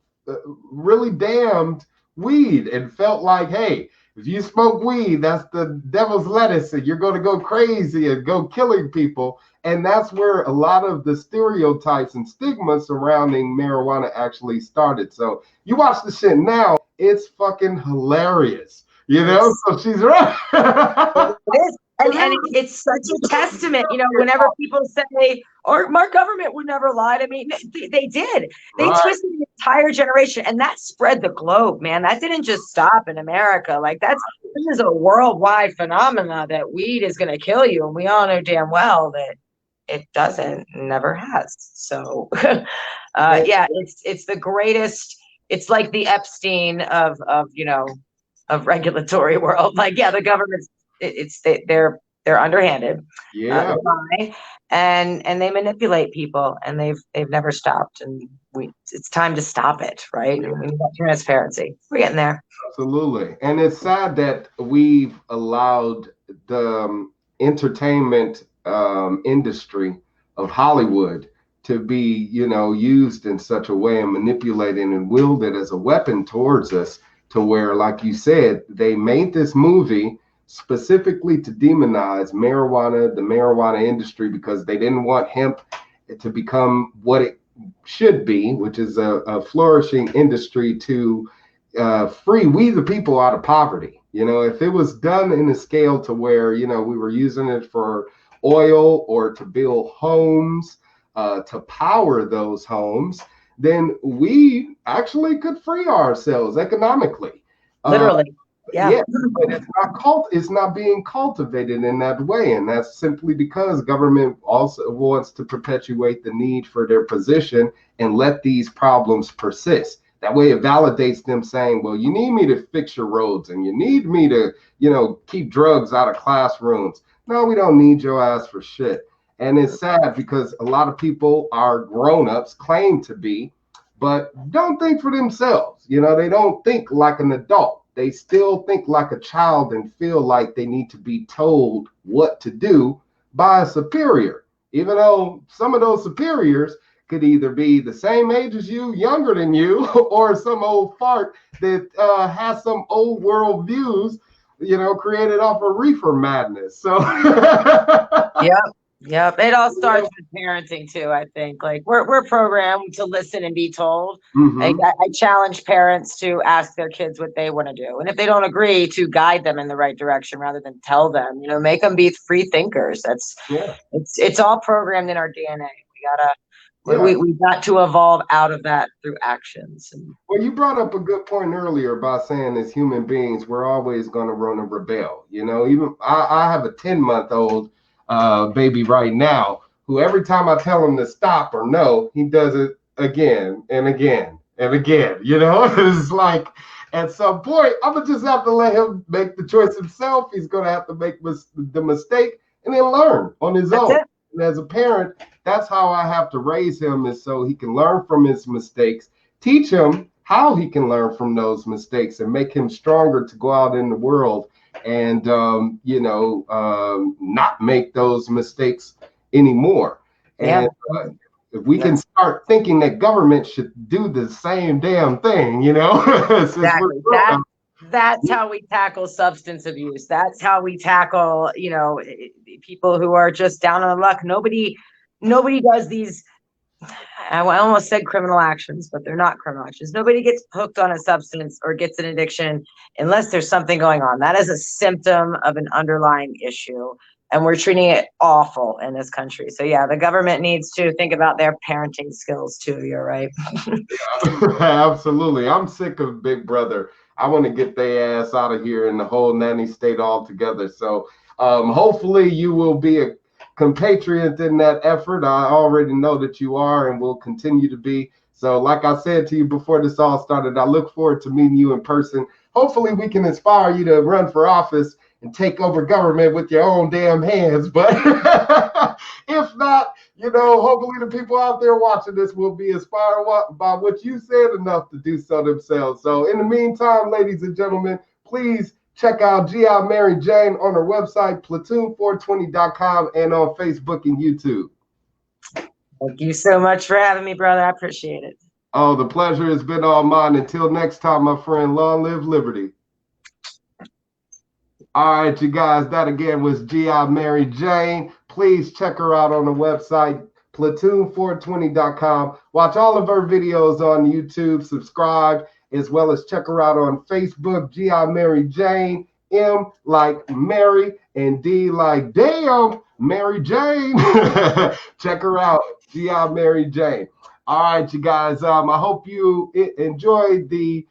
really damned weed and felt like, hey, if you smoke weed, that's the devil's lettuce, and you're going to go crazy and go killing people. And that's where a lot of the stereotypes and stigma surrounding marijuana actually started. So you watch the shit now, it's fucking hilarious. So she's right. It is. And it's such a testament, whenever people say, or our government would never lie to me. They did. They twisted the entire generation, and that spread the globe, man. That didn't just stop in America. Like this is a worldwide phenomena that weed is going to kill you, and we all know damn well that it doesn't, never has. So, yeah, it's the greatest. It's like the Epstein of of regulatory world. Like, yeah, the government's they're underhanded, Yeah, and they manipulate people, and they've never stopped, and it's time to stop it, right? yeah, And we need that transparency. We're getting there. absolutely. And it's sad that we've allowed the entertainment industry of Hollywood to be, used in such a way and manipulated and wielded as a weapon towards us, to where, like you said, they made this movie specifically to demonize marijuana, the marijuana industry, because they didn't want hemp to become what it should be, which is a flourishing industry to free we the people out of poverty. If it was done in a scale to where, we were using it for oil or to build homes, to power those homes, then we actually could free ourselves economically. Literally. Yeah. But it's not being cultivated in that way. And that's simply because government also wants to perpetuate the need for their position and let these problems persist. That way it validates them, saying, well, you need me to fix your roads and you need me to, keep drugs out of classrooms. No, we don't need your ass for shit. And it's sad because a lot of people are grown-ups, claim to be, but don't think for themselves. They don't think like an adult. They still think like a child and feel like they need to be told what to do by a superior, even though some of those superiors could either be the same age as you, younger than you, or some old fart that has some old world views, created off of reefer madness. So Yep. It all starts with parenting too, I think. Like we're programmed to listen and be told. Mm-hmm. I challenge parents to ask their kids what they want to do. And if they don't agree, to guide them in the right direction rather than tell them, make them be free thinkers. It's all programmed in our DNA. We got to evolve out of that through actions. Well, you brought up a good point earlier by saying as human beings, we're always going to run and rebel. Even I have a 10-month-old baby right now who every time I tell him to stop or no, he does it again and again and again. It's like at some point I'm gonna just have to let him make the choice himself. He's gonna have to make the mistake and then learn on his own. And as a parent, that's how I have to raise him, is so he can learn from his mistakes, teach him how he can learn from those mistakes and make him stronger to go out in the world and not make those mistakes anymore. And if we can start thinking that government should do the same damn thing, exactly. That's how we tackle substance abuse. That's how we tackle, people who are just down on luck. Nobody does these, I almost said criminal actions, but they're not criminal actions. Nobody gets hooked on a substance or gets an addiction unless there's something going on. That is a symptom of an underlying issue, and we're treating it awful in this country. So yeah, the government needs to think about their parenting skills too. You're right. Absolutely. I'm sick of Big Brother. I want to get their ass out of here and the whole nanny state altogether. So hopefully you will be a compatriot in that effort. I already know that you are and will continue to be. So like I said to you before this all started, I look forward to meeting you in person. Hopefully we can inspire you to run for office and take over government with your own damn hands. But if not, hopefully the people out there watching this will be inspired by what you said enough to do so themselves. So in the meantime, ladies and gentlemen, please check out G.I. Mary Jane on her website, platoon420.com, and on Facebook and YouTube. Thank you so much for having me, brother. I appreciate it. Oh, the pleasure has been all mine. Until next time, my friend, long live liberty. All right, you guys, that again was G.I. Mary Jane. Please check her out on the website, platoon420.com. Watch all of her videos on YouTube, subscribe, as well as check her out on Facebook, G.I. Mary Jane, M like Mary, and D like damn, Mary Jane. Check her out, G.I. Mary Jane. All right, you guys. I hope you enjoyed the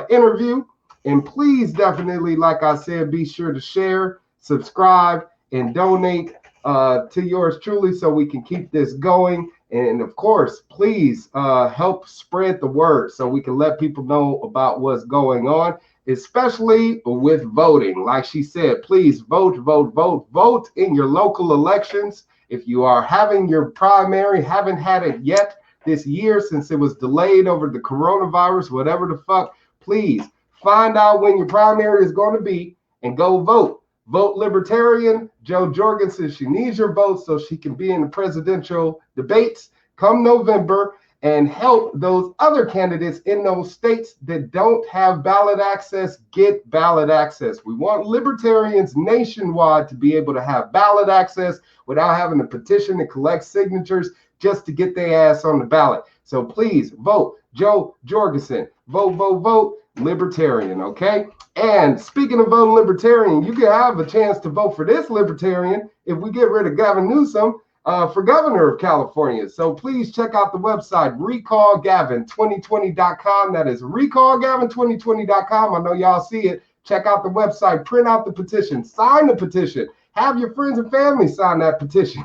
interview. And please, definitely, like I said, be sure to share, subscribe, and donate to yours truly so we can keep this going. And of course, please help spread the word so we can let people know about what's going on, especially with voting. Like she said, please vote, vote, vote, vote in your local elections. If you are having your primary, haven't had it yet this year since it was delayed over the coronavirus, whatever the fuck, please find out when your primary is going to be and go vote. Vote Libertarian. Jo Jorgensen, she needs your vote so she can be in the presidential debates come November and help those other candidates in those states that don't have ballot access get ballot access. We want libertarians nationwide to be able to have ballot access without having to petition and collect signatures just to get their ass on the ballot. So please vote Jo Jorgensen. Vote, vote, vote Libertarian, okay? And speaking of voting Libertarian, you can have a chance to vote for this Libertarian if we get rid of Gavin Newsom for governor of California. So please check out the website, recallgavin2020.com. That is recallgavin2020.com. I know y'all see it. Check out the website, print out the petition, sign the petition, have your friends and family sign that petition,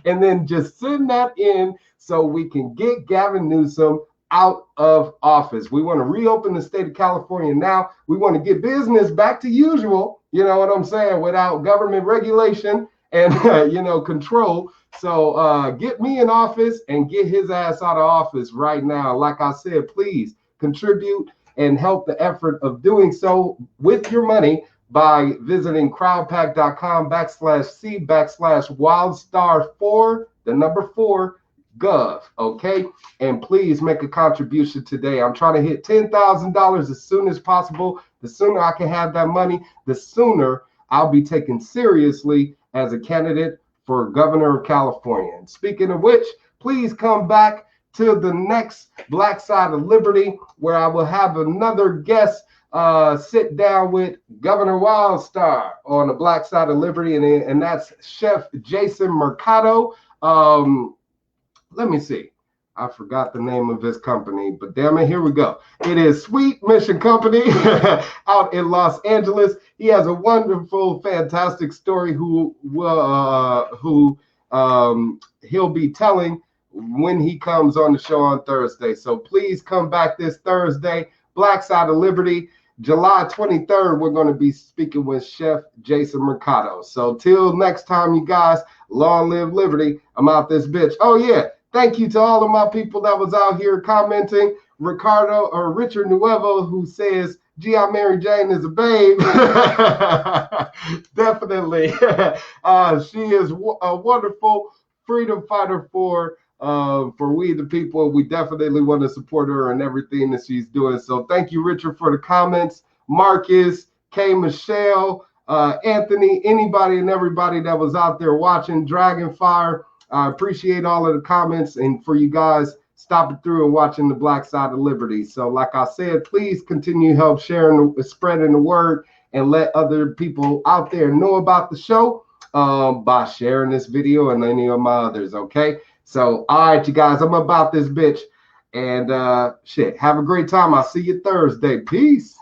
and then just send that in so we can get Gavin Newsom out of office. We want to reopen the state of California now. We want to get business back to usual, you know what I'm saying, without government regulation and, control. So get me in office and get his ass out of office right now. Like I said, please contribute and help the effort of doing so with your money by visiting crowdpack.com/C/Wildstar4, the number 4, Gov, okay? And please make a contribution today. I'm trying to hit $10,000 as soon as possible. The sooner I can have that money, the sooner I'll be taken seriously as a candidate for governor of California. And speaking of which, please come back to the next Black Side of Liberty, where I will have another guest sit down with Governor Wildstar on the Black Side of Liberty, and that's Chef Jason Mercado. Let me see. I forgot the name of his company, but damn it, here we go. It is Sweet Mission Company out in Los Angeles. He has a wonderful, fantastic story who he'll be telling when he comes on the show on Thursday. So please come back this Thursday, Black Side of Liberty. July 23rd, we're going to be speaking with Chef Jason Mercado. So till next time, you guys, long live liberty. I'm out this bitch. Oh, yeah. Thank you to all of my people that was out here commenting. Richard Nuevo, who says, G.I. Mary Jane is a babe. Definitely. She is a wonderful freedom fighter for we the people. We definitely want to support her and everything that she's doing. So thank you, Richard, for the comments. Marcus, K. Michelle, Anthony, anybody and everybody that was out there watching Dragonfire. I appreciate all of the comments and for you guys stopping through and watching the Black Side of Liberty. So like I said, please continue help sharing, spreading the word, and let other people out there know about the show by sharing this video and any of my others, okay? So, all right, you guys, I'm about this bitch. And shit, have a great time. I'll see you Thursday. Peace.